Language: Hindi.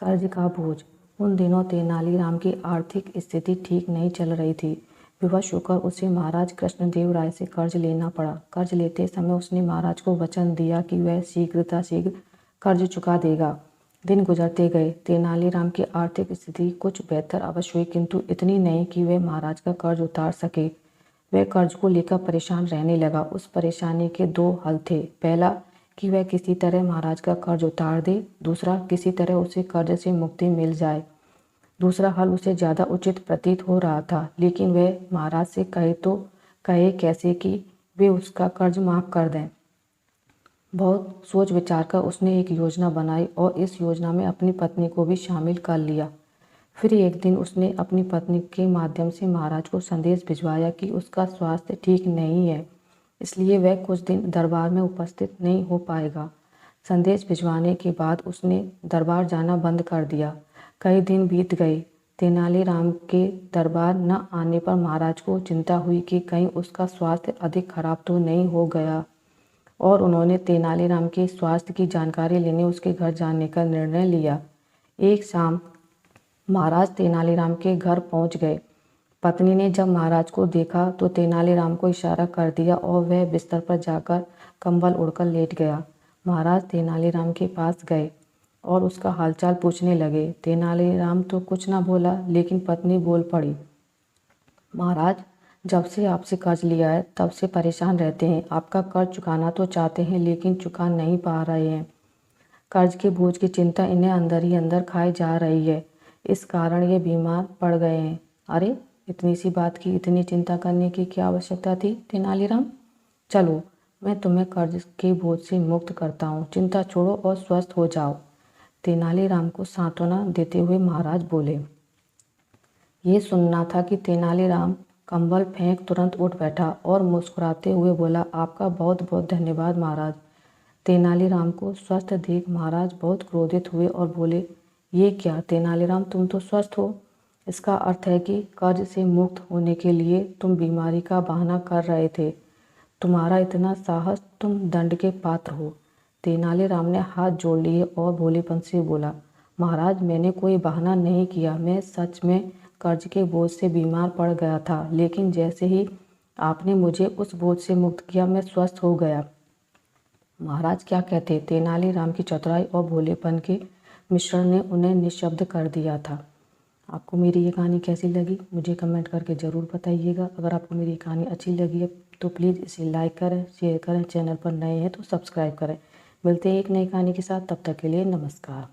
कर्ज का बोझ। उन दिनों तेनालीराम की आर्थिक स्थिति ठीक नहीं चल रही थी। विवश होकर उसे महाराज कृष्णदेव राय से कर्ज लेना पड़ा। कर्ज लेते समय उसने महाराज को वचन दिया कि वह शीघ्र कर्ज चुका देगा। दिन गुजरते गए। तेनालीराम की आर्थिक स्थिति कुछ बेहतर अवश्य हुई, किंतु इतनी नहीं कि वह महाराज का कर्ज उतार सके। वह कर्ज को लेकर परेशान रहने लगा। उस परेशानी के दो हल थे। पहला कि वह किसी तरह महाराज का कर्ज उतार दे, दूसरा किसी तरह उसे कर्ज से मुक्ति मिल जाए। दूसरा हल उसे ज़्यादा उचित प्रतीत हो रहा था, लेकिन वह महाराज से कहे तो कहे कैसे कि वे उसका कर्ज माफ़ कर दें। बहुत सोच विचार कर उसने एक योजना बनाई और इस योजना में अपनी पत्नी को भी शामिल कर लिया। फिर एक दिन उसने अपनी पत्नी के माध्यम से महाराज को संदेश भिजवाया कि उसका स्वास्थ्य ठीक नहीं है, इसलिए वह कुछ दिन दरबार में उपस्थित नहीं हो पाएगा। संदेश भिजवाने के बाद उसने दरबार जाना बंद कर दिया। कई दिन बीत गए। तेनालीराम के दरबार न आने पर महाराज को चिंता हुई कि कहीं उसका स्वास्थ्य अधिक खराब तो नहीं हो गया, और उन्होंने तेनालीराम के स्वास्थ्य की जानकारी लेने उसके घर जाने का निर्णय लिया। एक शाम महाराज तेनालीराम के घर पहुंच गए। पत्नी ने जब महाराज को देखा तो तेनालीराम को इशारा कर दिया और वह बिस्तर पर जाकर कंबल ओढ़कर लेट गया। महाराज तेनालीराम के पास गए और उसका हालचाल पूछने लगे। तेनालीराम तो कुछ न बोला, लेकिन पत्नी बोल पड़ी, महाराज, जब से आपसे कर्ज लिया है तब से परेशान रहते हैं। आपका कर्ज चुकाना तो चाहते हैं, लेकिन चुका नहीं पा रहे हैं। कर्ज के बोझ की चिंता इन्हें अंदर ही अंदर खाई जा रही है। इस कारण ये बीमार पड़ गए हैं। अरे, इतनी सी बात की इतनी चिंता करने की क्या आवश्यकता थी तेनालीराम? चलो, मैं तुम्हें कर्ज के बोझ से मुक्त करता हूँ। चिंता छोड़ो और स्वस्थ हो जाओ। तेनालीराम को सांत्वना देते हुए महाराज बोले। ये सुनना था कि तेनालीराम कंबल फेंक तुरंत उठ बैठा और मुस्कुराते हुए बोला, आपका बहुत बहुत धन्यवाद महाराज। तेनालीराम को स्वस्थ देख महाराज बहुत क्रोधित हुए और बोले, ये क्या तेनालीराम, तुम तो स्वस्थ हो। इसका अर्थ है कि कर्ज से मुक्त होने के लिए तुम बीमारी का बहाना कर रहे थे। तुम्हारा इतना साहस, तुम दंड के पात्र हो। तेनालीराम ने हाथ जोड़ लिए और भोलेपन से बोला, महाराज, मैंने कोई बहाना नहीं किया। मैं सच में कर्ज के बोझ से बीमार पड़ गया था, लेकिन जैसे ही आपने मुझे उस बोझ से मुक्त किया मैं स्वस्थ हो गया। महाराज क्या कहते? तेनालीराम की चतुराई और भोलेपन के मिश्रण ने उन्हें निःशब्द कर दिया था। आपको मेरी ये कहानी कैसी लगी मुझे कमेंट करके ज़रूर बताइएगा। अगर आपको मेरी कहानी अच्छी लगी है तो प्लीज़ इसे लाइक करें, शेयर करें। चैनल पर नए हैं तो सब्सक्राइब करें। मिलते हैं एक नई कहानी के साथ, तब तक के लिए नमस्कार।